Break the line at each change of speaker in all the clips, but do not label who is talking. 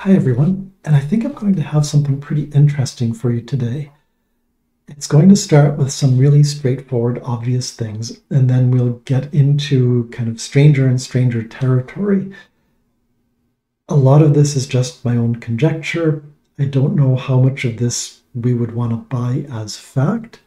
Hi everyone, and I think I'm going to have something pretty interesting for you today. It's going to start with some really straightforward, obvious things, and then we'll get into kind of stranger and stranger territory. A lot of this is just my own conjecture. I don't know how much of this we would want to buy as fact,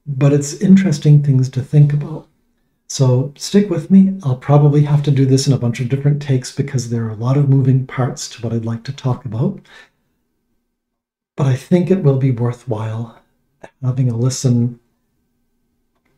but it's interesting things to think about. So stick with me. I'll probably have to do this in a bunch of different takes because there are a lot of moving parts to what I'd like to talk about. But I think it will be worthwhile having a listen,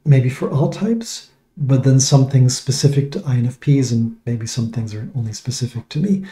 maybe for all types, but then some things specific to INFPs, and maybe some things are only specific to me.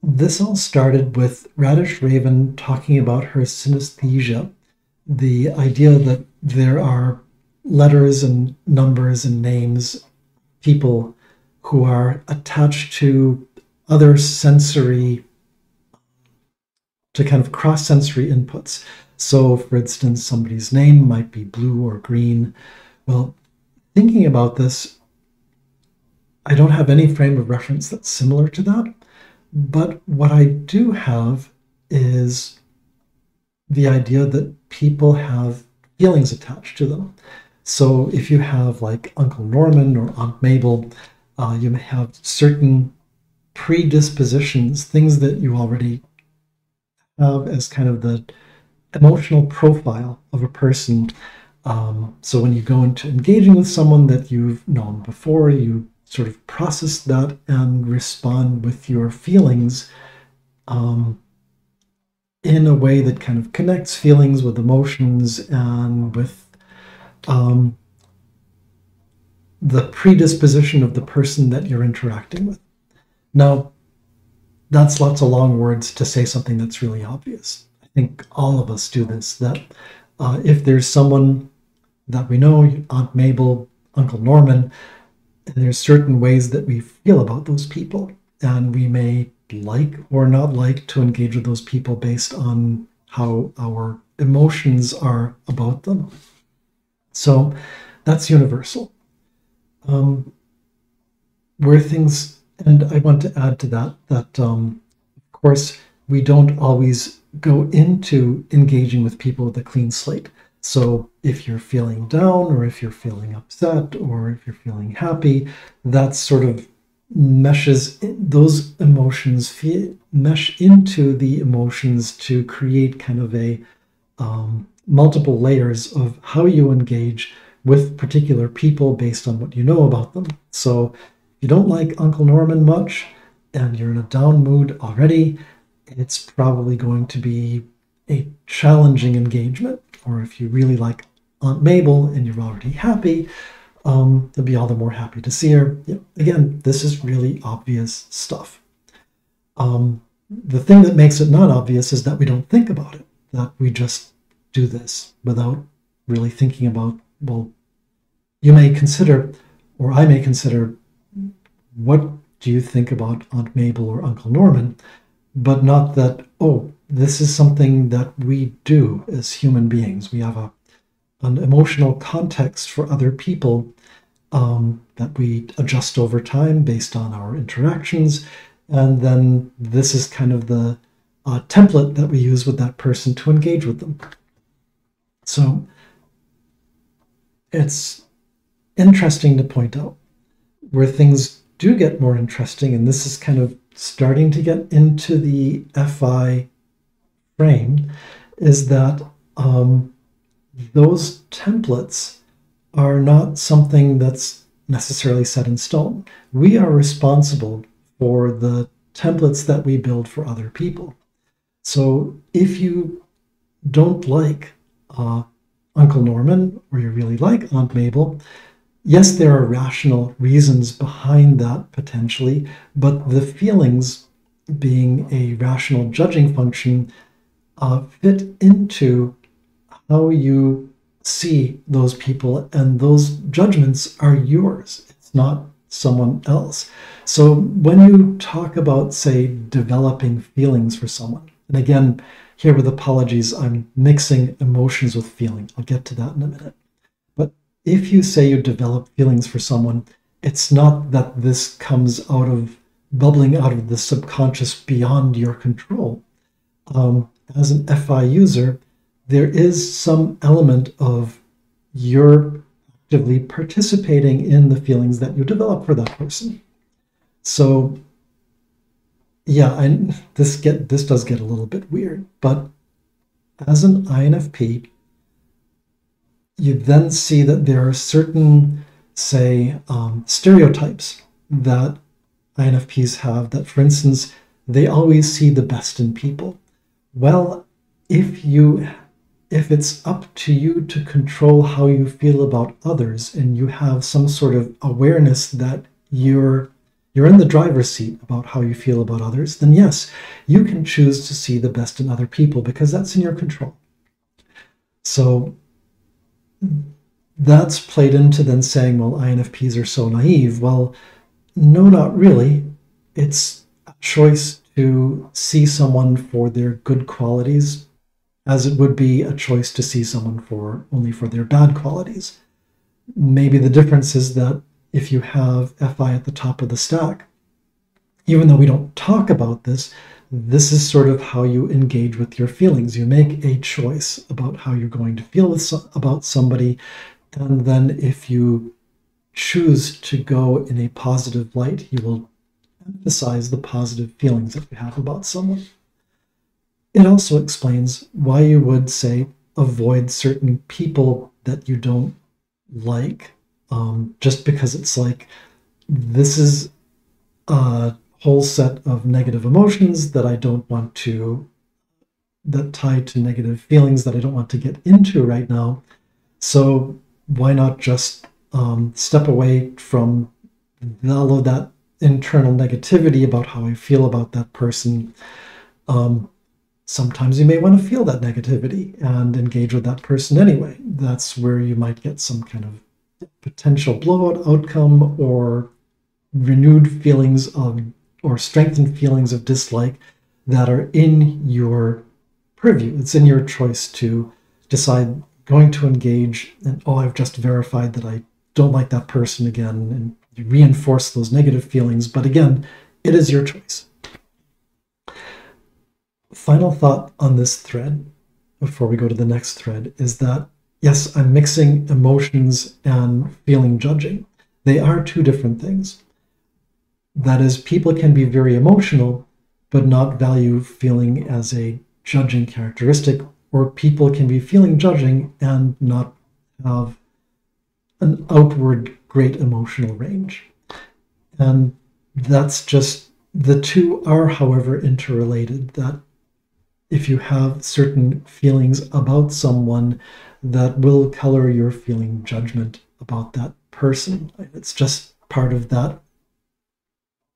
This all started with Radish Raven talking about her synesthesia, the idea that there are letters and numbers and names, people who are attached to other sensory, to kind of cross-sensory inputs. So, for instance, somebody's name might be blue or green. Well, thinking about this, I don't have any frame of reference that's similar to that, but what I do have is the idea that people have feelings attached to them. So if you have like Uncle Norman or Aunt Mabel, you may have certain predispositions, things that you already have as kind of the emotional profile of a person. So when you go into engaging with someone that you've known before, you sort of process that and respond with your feelings in a way that kind of connects feelings with emotions and with the predisposition of the person that you're interacting with. Now, that's lots of long words to say something that's really obvious. I think all of us do this, that if there's someone that we know, Aunt Mabel, Uncle Norman, and there's certain ways that we feel about those people, and we may like or not like to engage with those people based on how our emotions are about them. So that's universal. Where things, and I want to add to that of course, we don't always go into engaging with people with a clean slate. So if you're feeling down, or if you're feeling upset, or if you're feeling happy, that sort of meshes, those emotions mesh into the emotions to create kind of a multiple layers of how you engage with particular people based on what you know about them. So if you don't like Uncle Norman much and you're in a down mood already, it's probably going to be a challenging engagement. Or if you really like Aunt Mabel and you're already happy, you'll be all the more happy to see her. Again, this is really obvious stuff. The thing that makes it not obvious is that we don't think about it, that we just do this without really thinking about, well, you may consider, or I may consider, what do you think about Aunt Mabel or Uncle Norman, but not that, oh, this is something that we do as human beings. We have an emotional context for other people that we adjust over time based on our interactions. And then this is kind of the template that we use with that person to engage with them. So it's interesting to point out where things do get more interesting, and this is kind of starting to get into the FI frame, is that those templates are not something that's necessarily set in stone. We are responsible for the templates that we build for other people. So if you don't like Uncle Norman, or you really like Aunt Mabel, yes, there are rational reasons behind that potentially, but the feelings, being a rational judging function, fit into how you see those people, and those judgments are yours. It's not someone else. So when you talk about, say, developing feelings for someone, and again, here with apologies, I'm mixing emotions with feeling. I'll get to that in a minute. But if you say you develop feelings for someone, it's not that this comes out of bubbling out of the subconscious beyond your control. As an FI user, there is some element of you're actively participating in the feelings that you develop for that person. So yeah, this does get a little bit weird, but as an INFP, you then see that there are certain, say, stereotypes that INFPs have that, for instance, they always see the best in people. Well, if it's up to you to control how you feel about others, and you have some sort of awareness that you're in the driver's seat about how you feel about others, then yes, you can choose to see the best in other people because that's in your control. So that's played into then saying, well, INFPs are so naive. Well, no, not really. It's a choice to see someone for their good qualities, as it would be a choice to see someone only for their bad qualities. Maybe the difference is that if you have FI at the top of the stack, even though we don't talk about this, this is sort of how you engage with your feelings. You make a choice about how you're going to feel about somebody, and then if you choose to go in a positive light, you will emphasize the positive feelings that you have about someone. It also explains why you would, say, avoid certain people that you don't like, just because it's like, this is a whole set of negative emotions that I don't want to, that tie to negative feelings that I don't want to get into right now. So why not just step away from all of that internal negativity about how I feel about that person. Sometimes you may want to feel that negativity and engage with that person anyway. That's where you might get some kind of potential blowout outcome, or renewed feelings of, or strengthened feelings of dislike that are in your purview. It's in your choice to decide, going to engage, and oh, I've just verified that I don't like that person again, and you reinforce those negative feelings. But again, it is your choice. Final thought on this thread, before we go to the next thread, is that yes, I'm mixing emotions and feeling judging. They are two different things. That is, people can be very emotional, but not value feeling as a judging characteristic, or people can be feeling judging and not have an outward great emotional range. And that's just, the two are, however, interrelated, that if you have certain feelings about someone, that will color your feeling judgment about that person. It's just part of that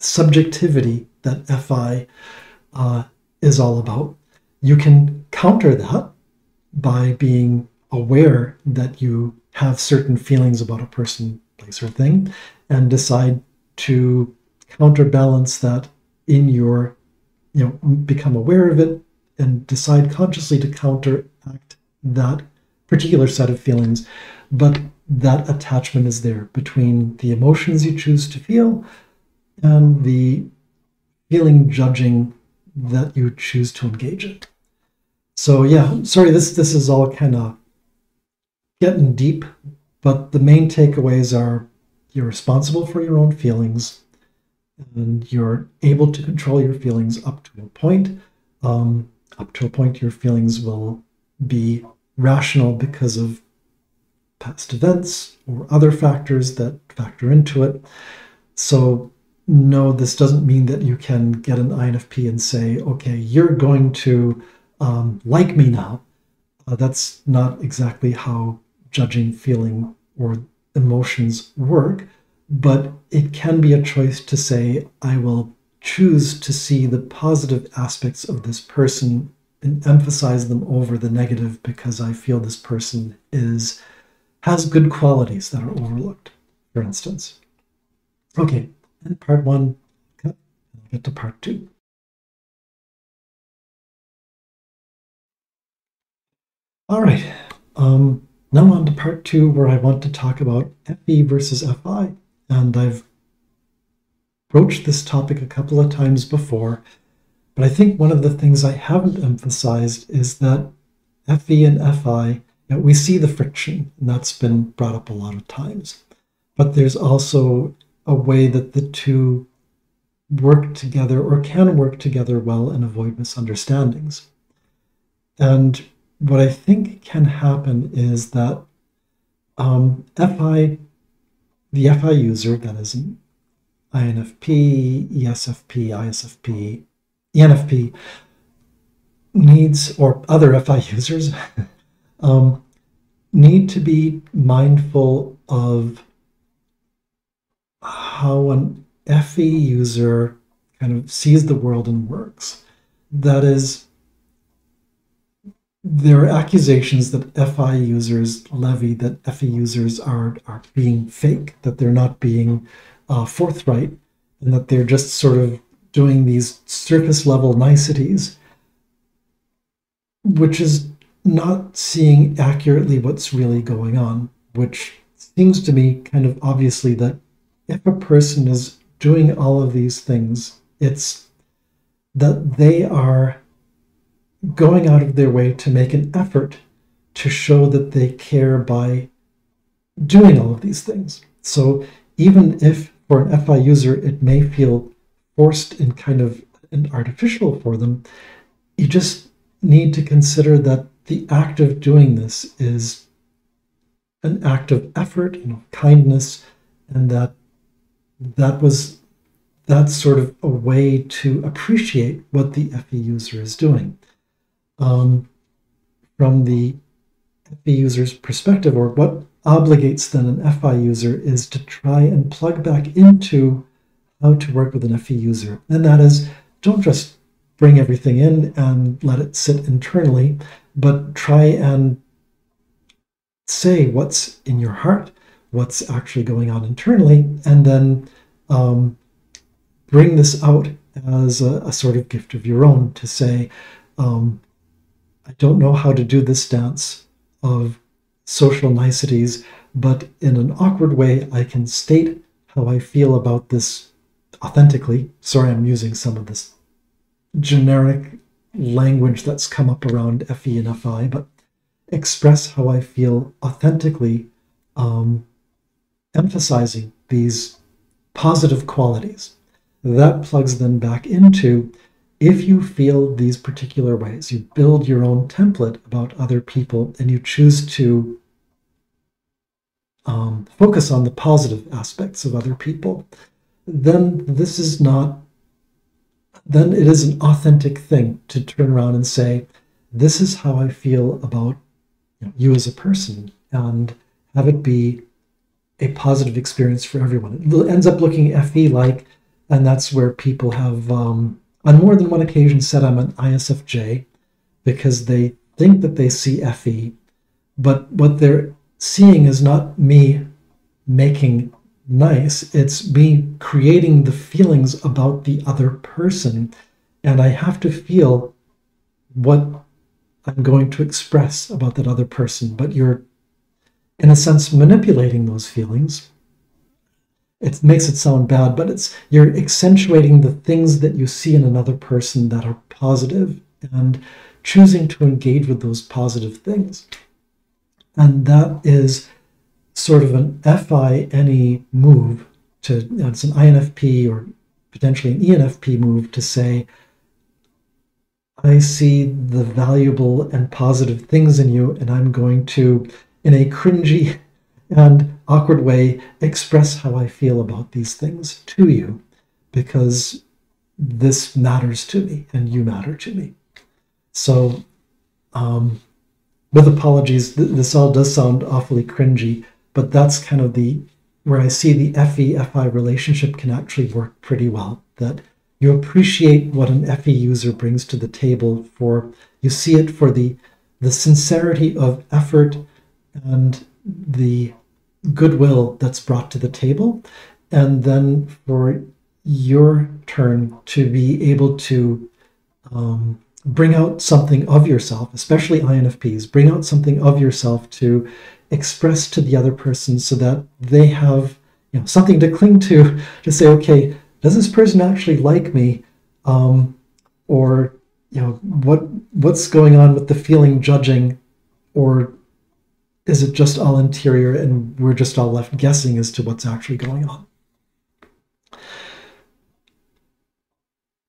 subjectivity that FI is all about. You can counter that by being aware that you have certain feelings about a person, place, or thing, and decide to counterbalance that in your, become aware of it and decide consciously to counteract that particular set of feelings. But that attachment is there between the emotions you choose to feel and the feeling judging that you choose to engage in. So yeah, sorry, this is all kind of getting deep, but the main takeaways are you're responsible for your own feelings, and you're able to control your feelings up to a point. Up to a point, your feelings will be rational because of past events or other factors that factor into it. So no, this doesn't mean that you can get an INFP and say, okay, you're going to like me now. That's not exactly how judging, feeling, or emotions work, but it can be a choice to say, I will choose to see the positive aspects of this person and emphasize them over the negative because I feel this person has good qualities that are overlooked, for instance. Okay, and part one, cut, and I'll get to part two. All right, now on to part two, where I want to talk about FE versus FI. And I've broached this topic a couple of times before, but I think one of the things I haven't emphasized is that FE and FI, we see the friction, and that's been brought up a lot of times. But there's also a way that the two work together or can work together well and avoid misunderstandings. And what I think can happen is that the FI user, that is an INFP, ESFP, ISFP, ENFP, needs, or other FI users, need to be mindful of how an FE user kind of sees the world and works. That is, there are accusations that FI users levy that FE users are being fake, that they're not being forthright, and that they're just sort of doing these surface level niceties, which is not seeing accurately what's really going on, which seems to me kind of obviously that if a person is doing all of these things, it's that they are going out of their way to make an effort to show that they care by doing all of these things. So even if for an FI user it may feel forced and kind of artificial for them, you just need to consider that the act of doing this is an act of effort and of kindness, and that's sort of a way to appreciate what the FE user is doing. From the FE user's perspective, or what obligates then an FI user, is to try and plug back into how to work with an FE user. And that is, don't just bring everything in and let it sit internally, but try and say what's in your heart, what's actually going on internally, and then bring this out as a sort of gift of your own to say, I don't know how to do this dance of social niceties, but in an awkward way, I can state how I feel about this authentically. Sorry, I'm using some of this generic language that's come up around FE and FI, but express how I feel authentically, emphasizing these positive qualities. That plugs then back into, if you feel these particular ways, you build your own template about other people and you choose to focus on the positive aspects of other people, then it is an authentic thing to turn around and say, this is how I feel about you as a person, and have it be a positive experience for everyone. It ends up looking FE-like, and that's where people have, on more than one occasion, said I'm an ISFJ because they think that they see FE, but what they're seeing is not me making nice, it's me creating the feelings about the other person, and I have to feel what I'm going to express about that other person, but you're, in a sense, manipulating those feelings. It makes it sound bad, but you're accentuating the things that you see in another person that are positive and choosing to engage with those positive things. And that is sort of an FI-NE move to, it's an INFP or potentially an ENFP move to say, I see the valuable and positive things in you, and I'm going to, in a cringy and awkward way, express how I feel about these things to you, because this matters to me and you matter to me. So, with apologies, this all does sound awfully cringy, but that's kind of where I see the FE-FI relationship can actually work pretty well, that you appreciate what an FE user brings to the table, you see it for the sincerity of effort and the goodwill that's brought to the table, and then for your turn to be able to bring out something of yourself, especially INFPs, bring out something of yourself to express to the other person so that they have something to cling to say, okay, does this person actually like me? Or, you know, what's going on with the feeling judging? Or is it just all interior and we're just all left guessing as to what's actually going on?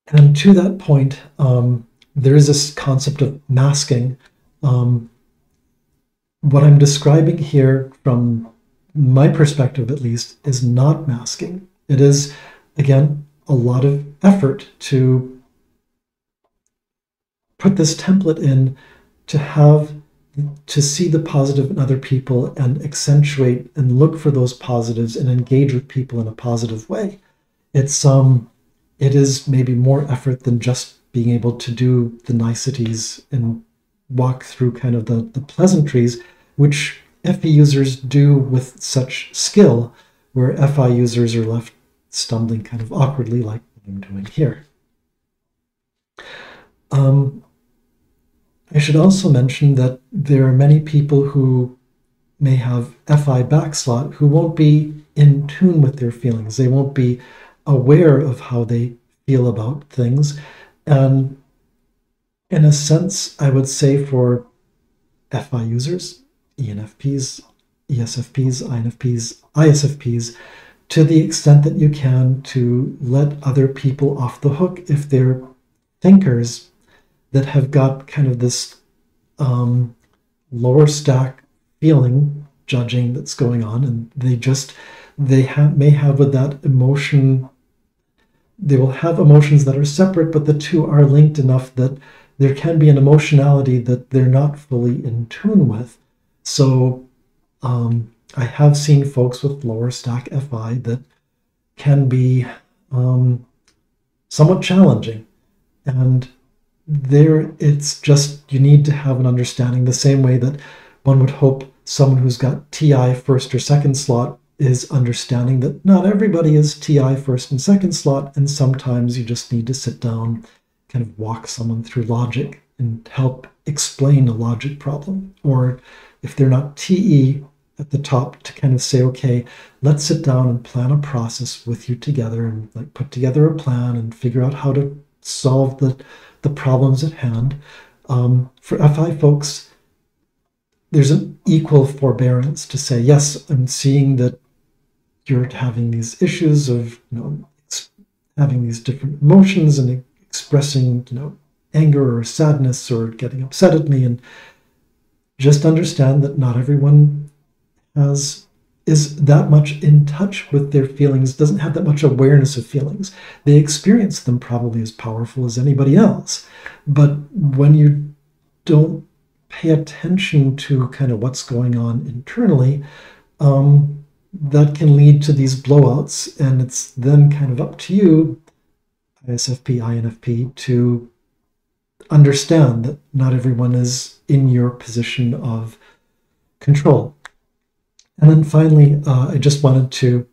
And to that point, there is this concept of masking. What I'm describing here, from my perspective at least, is not masking. It is, again, a lot of effort to put this template in to see the positive in other people and accentuate and look for those positives and engage with people in a positive way. It is maybe more effort than just being able to do the niceties and walk through kind of the pleasantries, which FE users do with such skill, where FI users are left stumbling kind of awkwardly like I'm doing here. I should also mention that there are many people who may have FI backslot who won't be in tune with their feelings. They won't be aware of how they feel about things. And in a sense, I would say for FI users, ENFPs, ESFPs, INFPs, ISFPs, to the extent that you can, to let other people off the hook if they're thinkers that have got kind of this lower stack feeling judging that's going on, and may have with that emotion, they will have emotions that are separate, but the two are linked enough that there can be an emotionality that they're not fully in tune with. So I have seen folks with lower stack FI that can be somewhat challenging. And there, it's just, you need to have an understanding the same way that one would hope someone who's got TI first or second slot is understanding that not everybody is TI first and second slot, and sometimes you just need to sit down, kind of walk someone through logic and help explain a logic problem. Or if they're not TE at the top, to kind of say, okay, let's sit down and plan a process with you together and like put together a plan and figure out how to solve the problems at hand. For FI folks, there's an equal forbearance to say, yes, I'm seeing that you're having these issues of, having these different emotions and expressing, anger or sadness or getting upset at me, and just understand that not everyone is that much in touch with their feelings, doesn't have that much awareness of feelings. They experience them probably as powerful as anybody else. But when you don't pay attention to kind of what's going on internally, that can lead to these blowouts. And it's then kind of up to you, ISFP, INFP, to understand that not everyone is in your position of control. And then finally, I just wanted to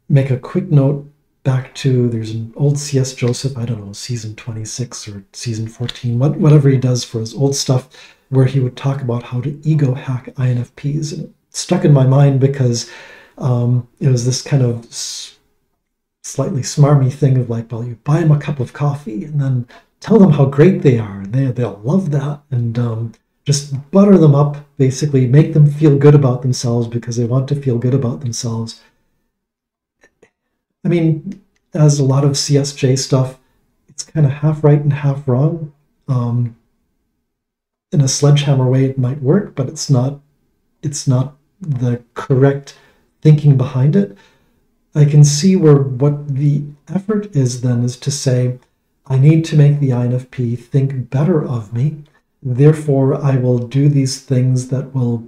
make a quick note back to, there's an old C.S. Joseph, I don't know, season 26 or season 14, whatever he does for his old stuff, where he would talk about how to ego hack INFPs. And it stuck in my mind because it was this kind of slightly smarmy thing of like, well, you buy them a cup of coffee and then tell them how great they are. And they'll love that. And just butter them up, basically make them feel good about themselves because they want to feel good about themselves. I mean, as a lot of CSJ stuff, it's kind of half right and half wrong. In a sledgehammer way, it might work, but it's not the correct thinking behind it. I can see where what the effort is then is to say, I need to make the INFP think better of me. Therefore, I will do these things that will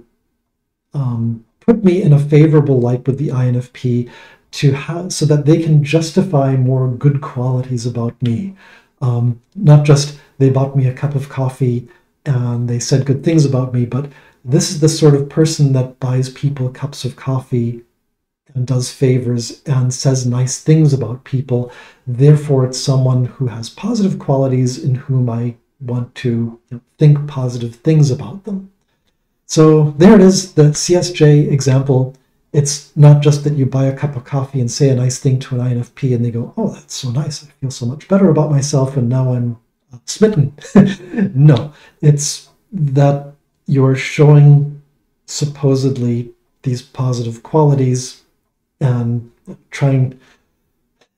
put me in a favorable light with the INFP so that they can justify more good qualities about me. Not just they bought me a cup of coffee and they said good things about me, but this is the sort of person that buys people cups of coffee and does favors and says nice things about people. Therefore, it's someone who has positive qualities in whom I want to think positive things about them. So there it is, the CSJ example. it's not just that you buy a cup of coffee and say a nice thing to an INFP and they go, oh, that's so nice. I feel so much better about myself and now I'm smitten. No, it's that you're showing supposedly these positive qualities and trying,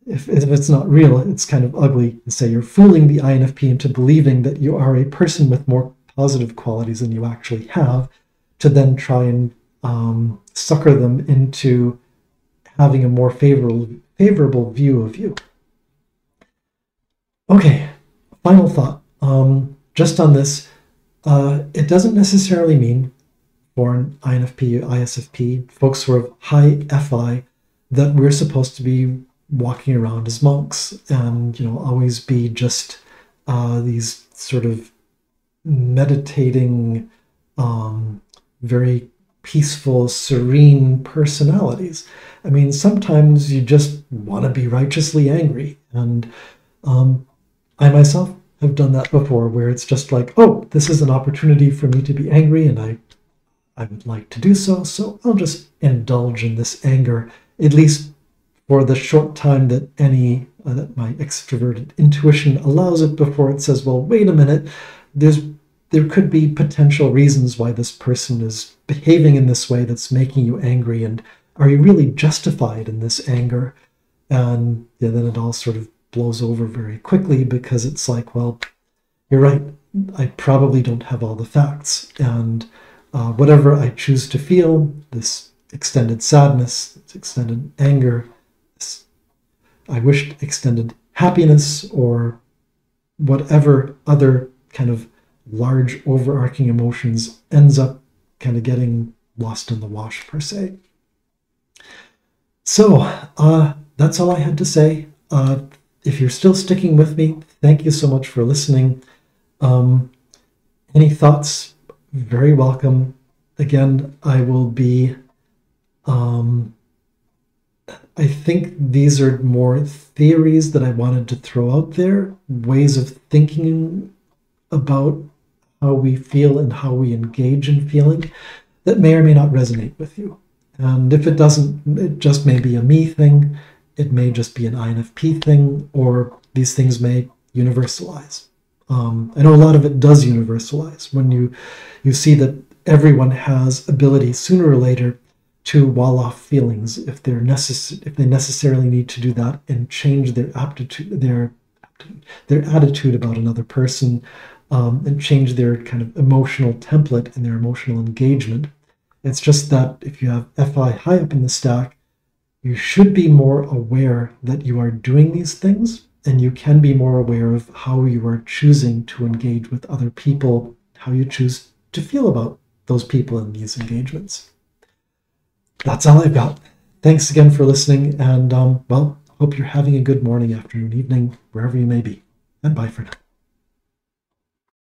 if it's not real, it's kind of ugly to say you're fooling the INFP into believing that you are a person with more positive qualities than you actually have, to then try and sucker them into having a more favorable view of you. Okay, final thought. Just on this, it doesn't necessarily mean for an INFP, ISFP, folks who are high FI, that we're supposed to be walking around as monks and, you know, always be just these sort of meditating, very peaceful, serene personalities. I mean, sometimes you just want to be righteously angry. And I myself have done that before, where it's just like, oh, this is an opportunity for me to be angry and I would like to do so, so I'll just indulge in this anger, at least for the short time that that my extroverted intuition allows it, before it says, well, wait a minute, there could be potential reasons why this person is behaving in this way that's making you angry, and are you really justified in this anger? And yeah, then it all sort of blows over very quickly, because it's like, well, you're right, I probably don't have all the facts, and whatever I choose to feel, this extended sadness, this extended anger, this I wished extended happiness, or whatever other kind of large overarching emotions, ends up kind of getting lost in the wash, per se. So that's all I had to say. If you're still sticking with me, thank you so much for listening. Any thoughts? Very welcome. Again, I will be, I think these are more theories that I wanted to throw out there, ways of thinking about how we feel and how we engage in feeling, that may or may not resonate with you. And if it doesn't, it just may be a me thing, it may just be an INFP thing, or these things may universalize. I know a lot of it does universalize when you see that everyone has ability sooner or later to wall off feelings if they necessarily need to do that and change their attitude about another person, and change their kind of emotional template and their emotional engagement. It's just that if you have FI high up in the stack, you should be more aware that you are doing these things, and you can be more aware of how you are choosing to engage with other people, how you choose to feel about those people in these engagements. That's all I've got. Thanks again for listening, and well, hope you're having a good morning, afternoon, evening, wherever you may be. And bye for now.